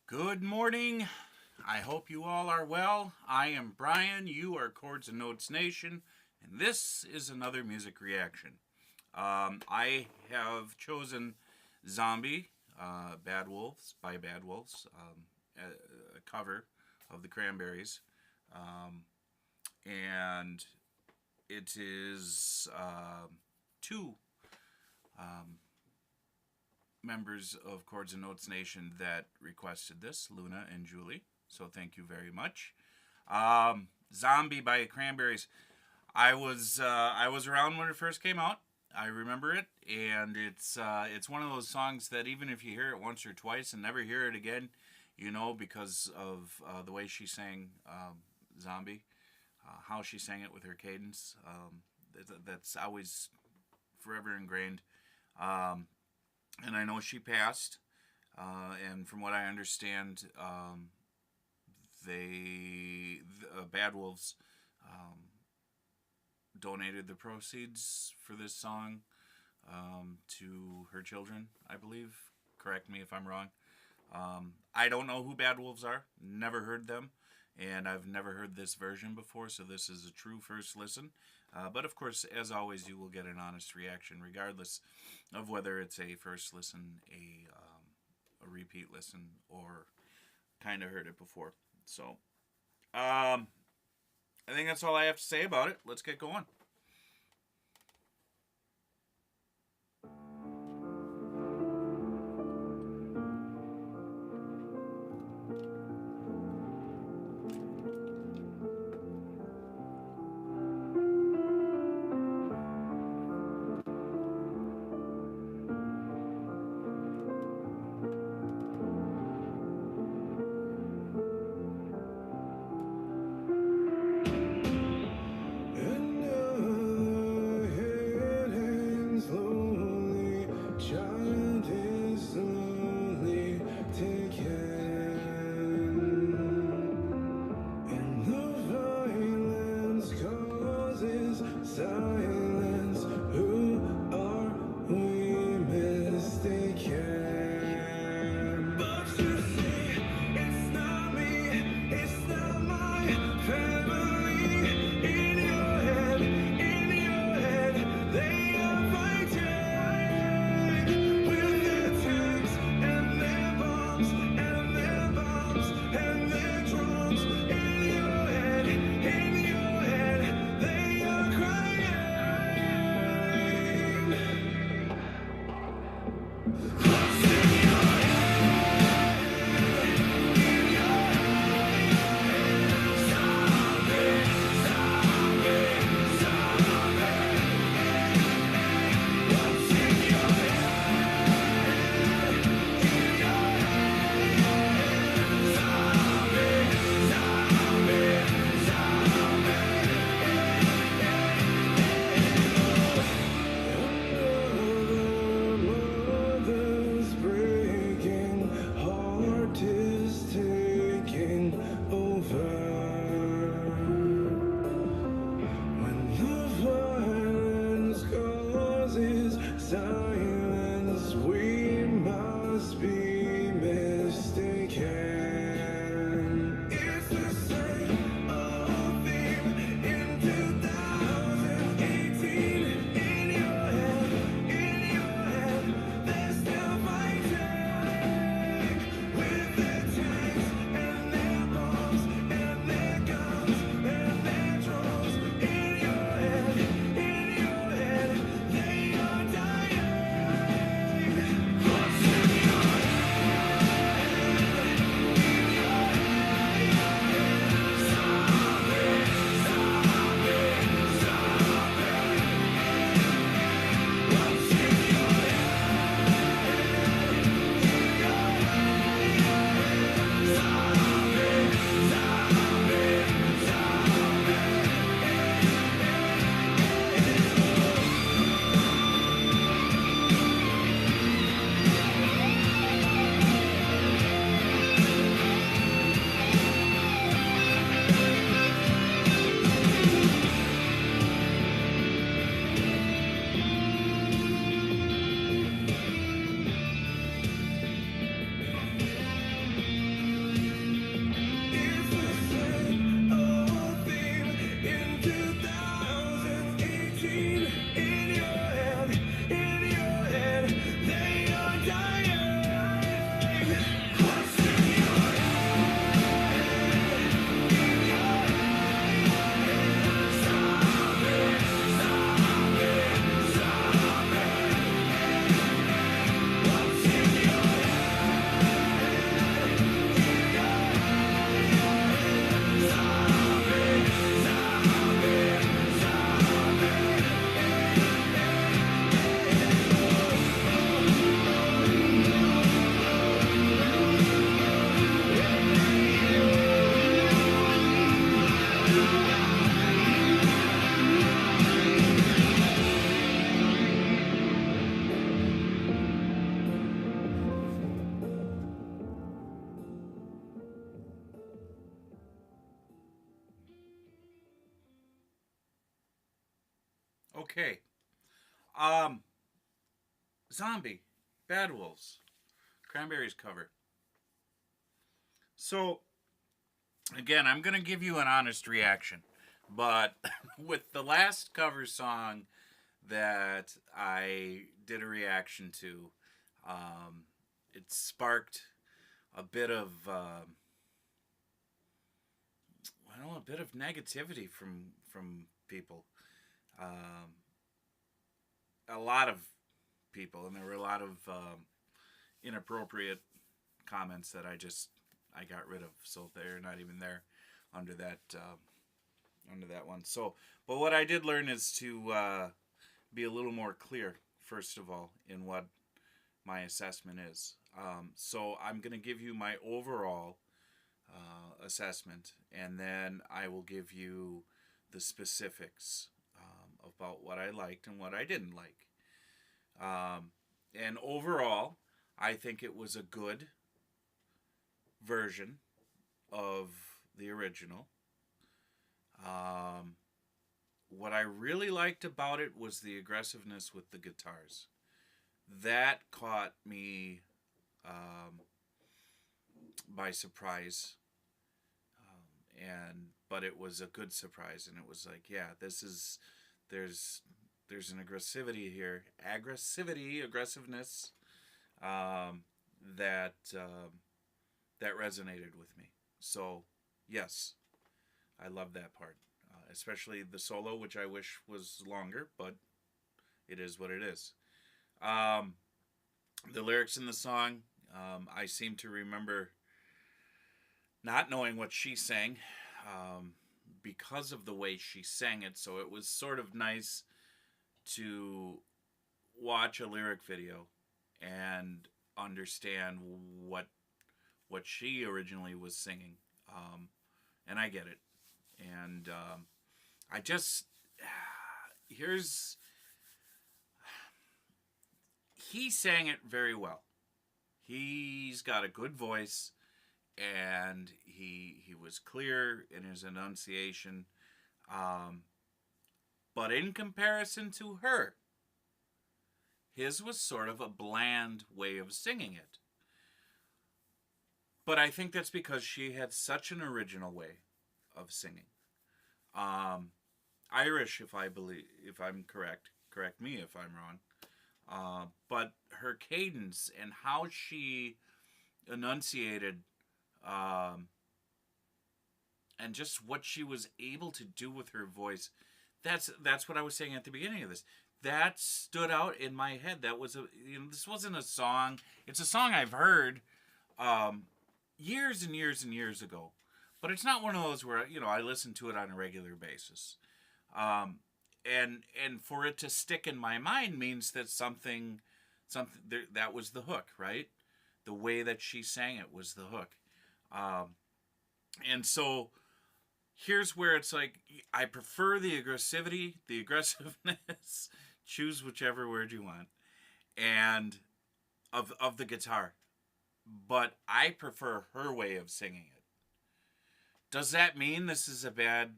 Good morning. I hope you all are well. I am Brian. You are Chords and Notes Nation, and this is another music reaction. I have chosen Zombie, Bad Wolves by Bad Wolves, a cover of the Cranberries, and it is two members of Chords and Notes Nation that requested this, Luna and Julie. So thank you very much. Zombie by Cranberries. I was around when it first came out. I remember it, and it's one of those songs that even if you hear it once or twice and never hear it again, you know because of the way she sang "Zombie," how she sang it with her cadence. That's always forever ingrained. Um, and I know she passed. And from what I understand, Bad Wolves donated the proceeds for this song to her children, I believe. Correct me if I'm wrong. I don't know who Bad Wolves are. Never heard them, and I've never heard this version before. So this is a true first listen. But of course, as always, you will get an honest reaction, regardless of whether it's a first listen, a repeat listen, or kind of heard it before. So I think that's all I have to say about it. Let's get going. Okay. Um, Zombie, Bad Wolves, Cranberries cover. So again, I'm gonna give you an honest reaction, but with the last cover song that I did a reaction to, um, it sparked a bit of well, a bit of negativity from people. Um, a lot of people, and there were a lot of inappropriate comments that I got rid of, so they're not even there under that one. So, but what I did learn is to be a little more clear, first of all, in what my assessment is. So I'm going to give you my overall assessment, and then I will give you the specifics about what I liked and what I didn't like. Um, and overall, I think it was a good version of the original. Um, what I really liked about it was the aggressiveness with the guitars. That caught me um, by surprise, and but it was a good surprise, and it was like, yeah, this is there's there's an aggressivity here, aggressiveness um, that resonated with me. So yes, I love that part, especially the solo, which I wish was longer, but it is what it is. Um, the lyrics in the song, I seem to remember not knowing what she sang um, because of the way she sang it. So it was sort of nice to watch a lyric video and understand what what she originally was singing. And I get it. And I just here's he sang it very well. He's got a good voice, and he was clear in his enunciation. Um, but in comparison to her, his was sort of a bland way of singing it. But I think that's because she had such an original way of singing. Um, Irish, if I'm correct, correct me if I'm wrong. But her cadence and how she enunciated, um, and just what she was able to do with her voice, that's what I was saying at the beginning of this. That stood out in my head. That was this wasn't a song. It's a song I've heard um, years and years and years ago, but it's not one of those where I listen to it on a regular basis. Um, and for it to stick in my mind means that something that was the hook, right? The way that she sang it was the hook. Um, and so here's where it's like I prefer the aggressivity, the aggressiveness. Choose whichever word you want, and of the guitar. But I prefer her way of singing it. Does that mean this is a bad?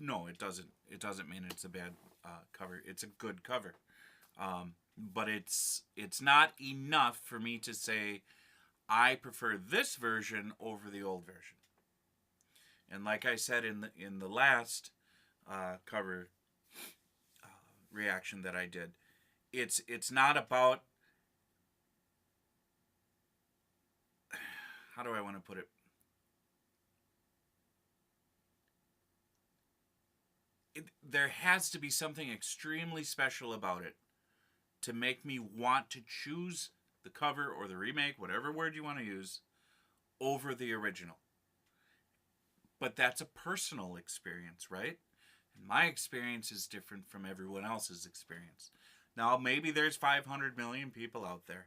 No, it doesn't. It doesn't mean it's a bad cover. It's a good cover, but it's not enough for me to say I prefer this version over the old version. And like I said in the last cover reaction that I did, it's not about how do I want to put it? There has to be something extremely special about it to make me want to choose the cover or the remake, whatever word you want to use, over the original. But that's a personal experience, right? And my experience is different from everyone else's experience. Now, maybe there's 500 million people out there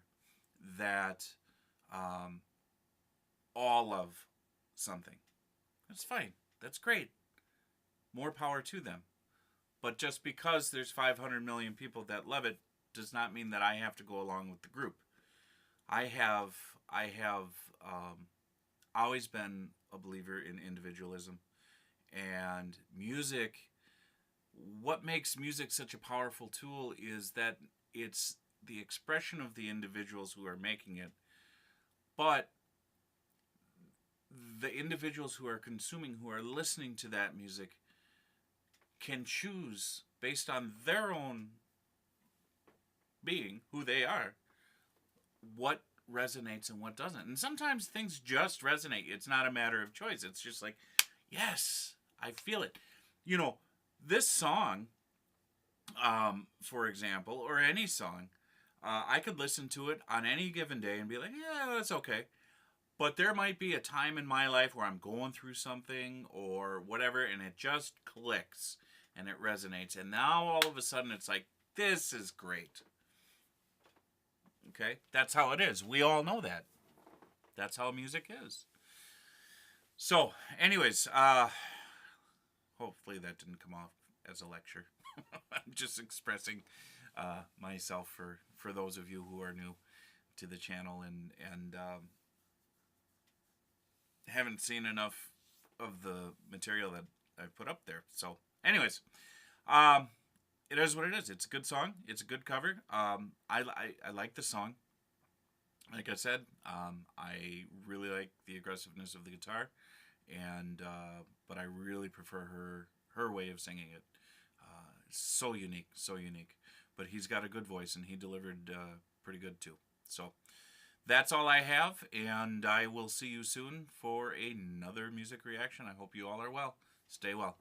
that um, all love something. That's fine. That's great. More power to them. But just because there's 500 million people that love it does not mean that I have to go along with the group. I have um, always been a believer in individualism, and music what makes music such a powerful tool is that it's the expression of the individuals who are making it, but the individuals who are consuming, who are listening to that music, can choose based on their own being, who they are, what resonates and what doesn't. And sometimes things just resonate. It's not a matter of choice. It's just like, yes, I feel it. You know, this song, for example, or any song, I could listen to it on any given day and be like, yeah, that's okay. But there might be a time in my life where I'm going through something or whatever, and it just clicks and it resonates. And now all of a sudden it's like, this is great. Okay? That's how it is. We all know that. That's how music is. So, anyways, hopefully that didn't come off as a lecture. I'm just expressing myself for those of you who are new to the channel and haven't seen enough of the material that I've put up there. So, anyways, it is what it is. It's a good song. It's a good cover. I like the song. Like I said, I really like the aggressiveness of the guitar, and but I really prefer her way of singing it. So unique, so unique. But he's got a good voice, and he delivered pretty good too. So that's all I have, and I will see you soon for another music reaction. I hope you all are well. Stay well.